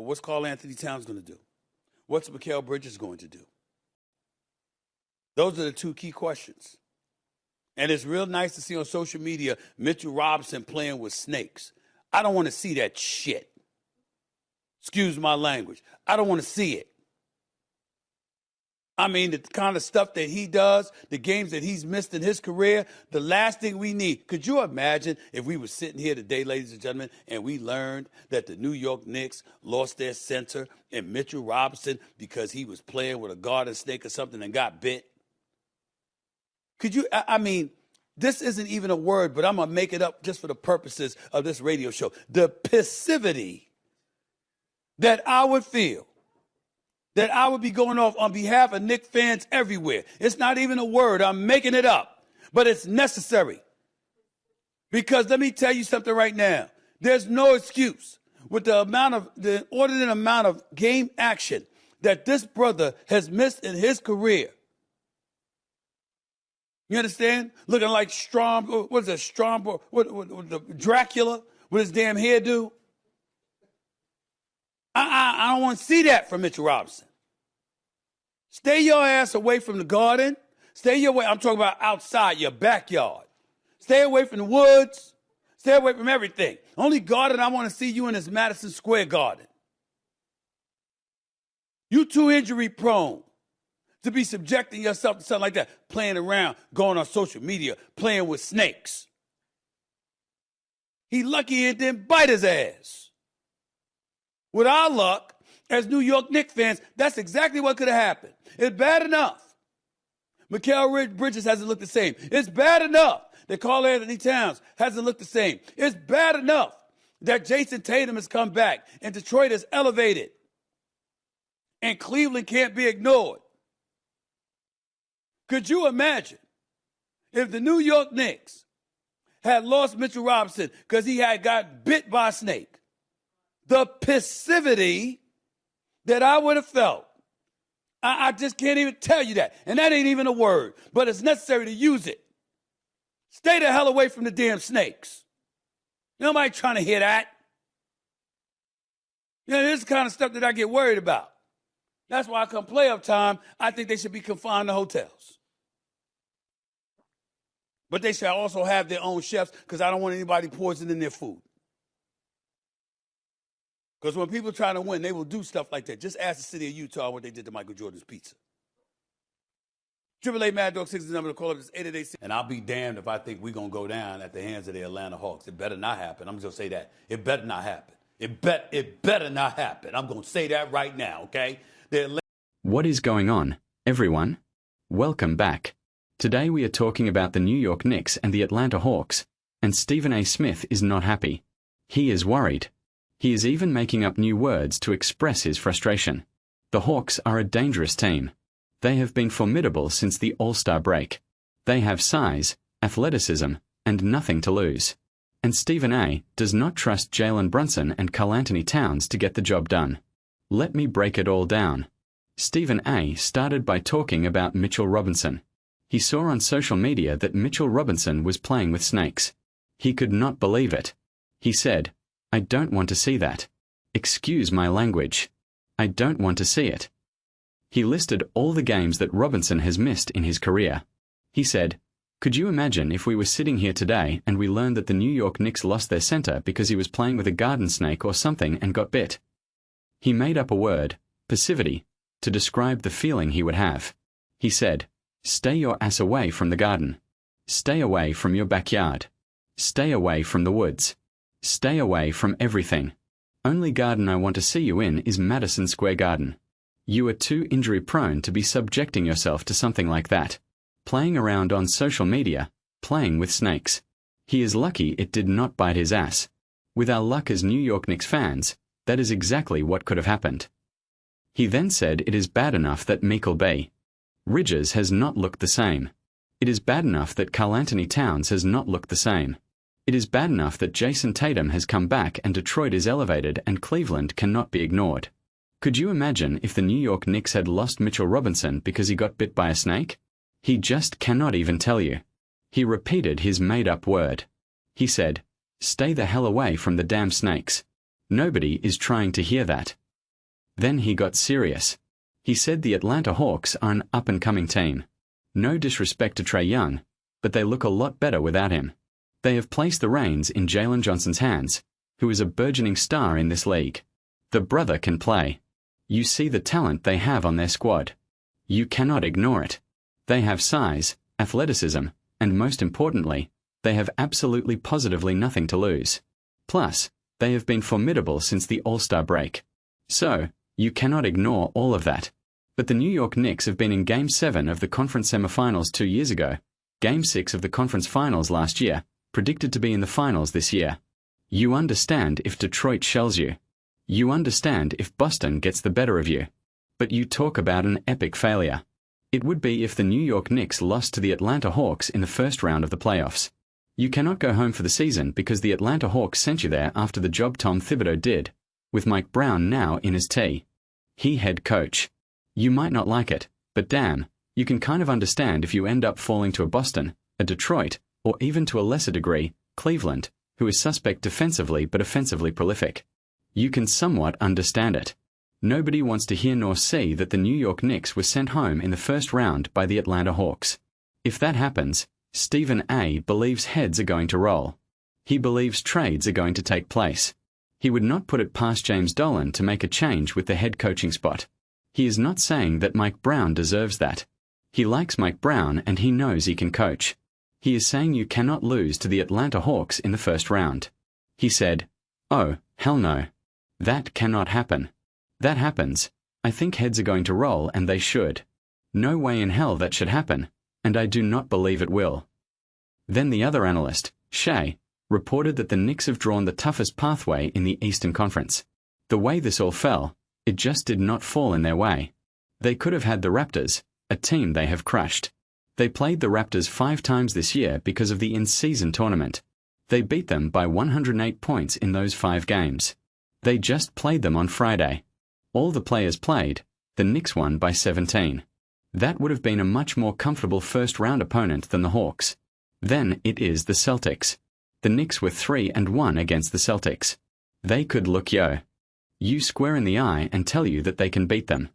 But what's Karl Anthony Towns going to do? What's Mikal Bridges going to do? Those are the two key questions. And it's real nice to see on social media Mitchell Robinson playing with snakes. I don't want to see that shit. Excuse my language. I don't want to see it. I mean, the kind of stuff that he does, the games that he's missed in his career, the last thing we need. Could you imagine if we were sitting here today, ladies and gentlemen, and we learned that the New York Knicks lost their center and Mitchell Robinson because he was playing with a garden snake or something and got bit? Could you, I mean, this isn't even a word, but I'm going to make it up just for the purposes of this radio show. The passivity that I would feel, that I would be going off on behalf of Knicks fans everywhere. It's not even a word. I'm making it up, but it's necessary. Because let me tell you something right now. There's no excuse with the inordinate amount of game action that this brother has missed in his career. You understand? Looking like what is that, what Dracula with his damn hairdo. I don't want to see that from Mitchell Robinson. Stay your ass away from the garden. I'm talking about outside, your backyard. Stay away from the woods. Stay away from everything. Only garden I want to see you in is Madison Square Garden. You too injury prone to be subjecting yourself to something like that, playing around, going on social media, playing with snakes. He lucky it didn't bite his ass. With our luck, as New York Knicks fans, that's exactly what could have happened. It's bad enough Mikal Bridges hasn't looked the same. It's bad enough that Karl Anthony Towns hasn't looked the same. It's bad enough that Jason Tatum has come back and Detroit is elevated. And Cleveland can't be ignored. Could you imagine if the New York Knicks had lost Mitchell Robinson because he had got bit by a snake? The passivity that I would have felt. I just can't even tell you that. And that ain't even a word, but it's necessary to use it. Stay the hell away from the damn snakes. Nobody trying to hear that. You know, this is the kind of stuff that I get worried about. That's why come playoff time, I think they should be confined to hotels. But they should also have their own chefs because I don't want anybody poisoning their food. Because when people try to win, they will do stuff like that. Just ask the city of Utah what they did to Michael Jordan's pizza. 888 Mad Dog 6 is the number to call up. It's 888. And I'll be damned if I think we're going to go down at the hands of the Atlanta Hawks. It better not happen. I'm just going to say that. It better not happen. It better not happen. I'm going to say that right now, okay? What is going on, everyone? Welcome back. Today we are talking about the New York Knicks and the Atlanta Hawks, and Stephen A. Smith is not happy. He is worried. He is even making up new words to express his frustration. The Hawks are a dangerous team. They have been formidable since the All-Star break. They have size, athleticism, and nothing to lose. And Stephen A. does not trust Jalen Brunson and Karl Anthony Towns to get the job done. Let me break it all down. Stephen A. started by talking about Mitchell Robinson. He saw on social media that Mitchell Robinson was playing with snakes. He could not believe it. He said, "I don't want to see that. Excuse my language. I don't want to see it." He listed all the games that Robinson has missed in his career. He said, "Could you imagine if we were sitting here today and we learned that the New York Knicks lost their center because he was playing with a garden snake or something and got bit?" He made up a word, passivity, to describe the feeling he would have. He said, "Stay your ass away from the garden. Stay away from your backyard. Stay away from the woods. Stay away from everything. Only garden I want to see you in is Madison Square Garden. You are too injury prone to be subjecting yourself to something like that. Playing around on social media, playing with snakes. He is lucky it did not bite his ass. With our luck as New York Knicks fans, that is exactly what could have happened." He then said it is bad enough that Mikal Bridges has not looked the same. It is bad enough that Karl Anthony Towns has not looked the same. It is bad enough that Jason Tatum has come back and Detroit is elevated and Cleveland cannot be ignored. Could you imagine if the New York Knicks had lost Mitchell Robinson because he got bit by a snake? He just cannot even tell you. He repeated his made-up word. He said, "Stay the hell away from the damn snakes." Nobody is trying to hear that. Then he got serious. He said the Atlanta Hawks are an up-and-coming team. No disrespect to Trae Young, but they look a lot better without him. They have placed the reins in Jalen Johnson's hands, who is a burgeoning star in this league. The brother can play. You see the talent they have on their squad. You cannot ignore it. They have size, athleticism, and most importantly, they have absolutely positively nothing to lose. Plus, they have been formidable since the All-Star break. So, you cannot ignore all of that. But the New York Knicks have been in Game 7 of the conference semifinals 2 years ago, Game 6 of the conference finals last year, predicted to be in the finals this year. You understand if Detroit shells you. You understand if Boston gets the better of you. But you talk about an epic failure. It would be if the New York Knicks lost to the Atlanta Hawks in the first round of the playoffs. You cannot go home for the season because the Atlanta Hawks sent you there after the job Tom Thibodeau did, with Mike Brown now in his tea. He head coach. You might not like it, but damn, you can kind of understand if you end up falling to a Boston, a Detroit, or even to a lesser degree, Cleveland, who is suspect defensively but offensively prolific. You can somewhat understand it. Nobody wants to hear nor see that the New York Knicks were sent home in the first round by the Atlanta Hawks. If that happens, Stephen A. believes heads are going to roll. He believes trades are going to take place. He would not put it past James Dolan to make a change with the head coaching spot. He is not saying that Mike Brown deserves that. He likes Mike Brown and he knows he can coach. He is saying you cannot lose to the Atlanta Hawks in the first round. He said, "Oh, hell no. That cannot happen. That happens, I think heads are going to roll and they should. No way in hell that should happen, and I do not believe it will." Then the other analyst, Shea, reported that the Knicks have drawn the toughest pathway in the Eastern Conference. The way this all fell, it just did not fall in their way. They could have had the Raptors, a team they have crushed. They played the Raptors 5 times this year because of the in-season tournament. They beat them by 108 points in those 5 games. They just played them on Friday. All the players played, the Knicks won by 17. That would have been a much more comfortable first-round opponent than the Hawks. Then it is the Celtics. The Knicks were 3-1 against the Celtics. They could look you square in the eye and tell you that they can beat them.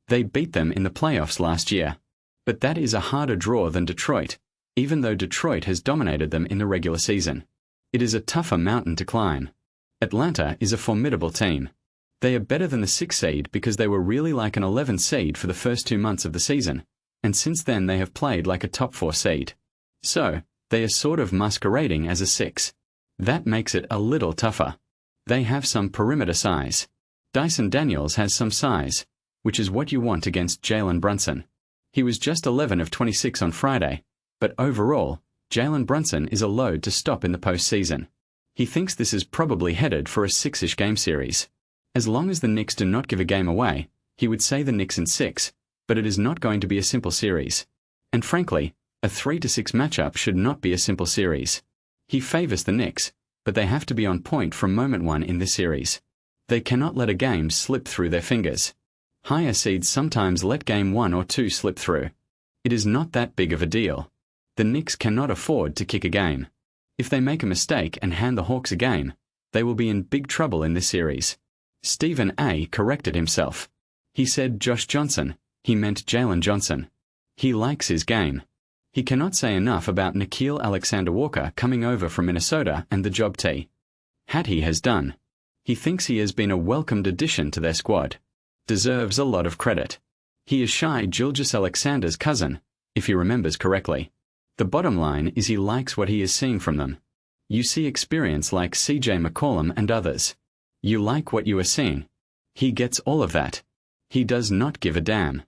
They beat them in the playoffs last year. But that is a harder draw than Detroit, even though Detroit has dominated them in the regular season. It is a tougher mountain to climb. Atlanta is a formidable team. They are better than the 6 seed because they were really like an 11 seed for the first 2 months of the season, and since then they have played like a top 4 seed. So, they are sort of masquerading as a 6. That makes it a little tougher. They have some perimeter size. Dyson Daniels has some size, which is what you want against Jalen Brunson. He was just 11 of 26 on Friday, but overall, Jalen Brunson is a load to stop in the postseason. He thinks this is probably headed for a 6-ish game series. As long as the Knicks do not give a game away, he would say the Knicks in 6, but it is not going to be a simple series. And frankly, a 3-6 matchup should not be a simple series. He favors the Knicks, but they have to be on point from moment 1 in this series. They cannot let a game slip through their fingers. Higher seeds sometimes let game 1 or 2 slip through. It is not that big of a deal. The Knicks cannot afford to kick a game. If they make a mistake and hand the Hawks a game, they will be in big trouble in this series. Stephen A. corrected himself. He said Josh Johnson. He meant Jalen Johnson. He likes his game. He cannot say enough about Nickeil Alexander-Walker coming over from Minnesota and the job he has done. He thinks he has been a welcomed addition to their squad. Deserves a lot of credit. He is Shai Gilgeous-Alexander's cousin, if he remembers correctly. The bottom line is he likes what he is seeing from them. You see experience like C.J. McCollum and others. You like what you are seeing. He gets all of that. He does not give a damn.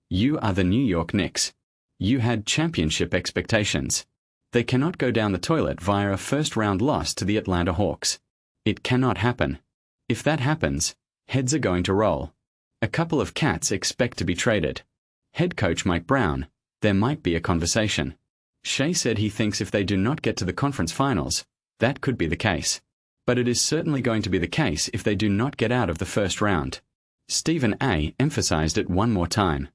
You are the New York Knicks. You had championship expectations. They cannot go down the toilet via a first-round loss to the Atlanta Hawks. It cannot happen. If that happens, heads are going to roll. A couple of cats expect to be traded. Head coach Mike Brown, there might be a conversation. Shea said he thinks if they do not get to the conference finals, that could be the case. But it is certainly going to be the case if they do not get out of the first round. Stephen A. emphasized it one more time.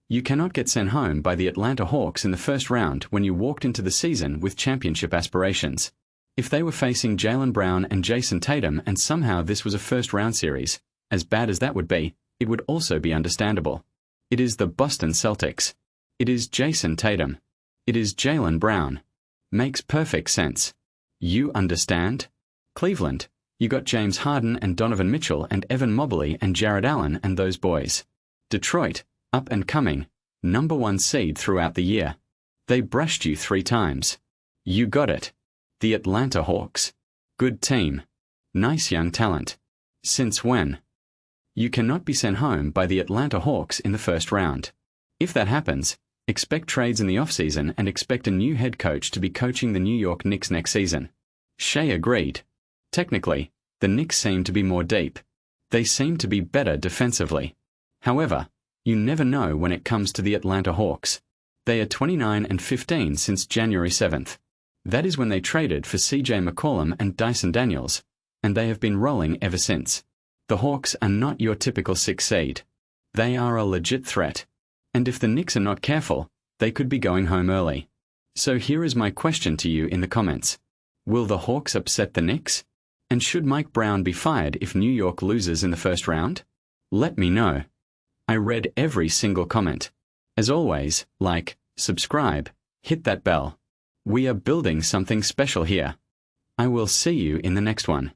You cannot get sent home by the Atlanta Hawks in the first round when you walked into the season with championship aspirations. If they were facing Jaylen Brown and Jason Tatum and somehow this was a first-round series, as bad as that would be, it would also be understandable. It is the Boston Celtics. It is Jason Tatum. It is Jaylen Brown. Makes perfect sense. You understand? Cleveland, you got James Harden and Donovan Mitchell and Evan Mobley and Jared Allen and those boys. Detroit, up and coming, #1 seed throughout the year. They brushed you 3 times. You got it. The Atlanta Hawks. Good team. Nice young talent. Since when? You cannot be sent home by the Atlanta Hawks in the first round. If that happens, expect trades in the offseason and expect a new head coach to be coaching the New York Knicks next season. Shea agreed. Technically, the Knicks seem to be more deep. They seem to be better defensively. However, you never know when it comes to the Atlanta Hawks. They are 29-15 since January 7th. That is when they traded for CJ McCollum and Dyson Daniels, and they have been rolling ever since. The Hawks are not your typical 6 seed. They are a legit threat. And if the Knicks are not careful, they could be going home early. So here is my question to you in the comments. Will the Hawks upset the Knicks? And should Mike Brown be fired if New York loses in the first round? Let me know. I read every single comment. As always, like, subscribe, hit that bell. We are building something special here. I will see you in the next one.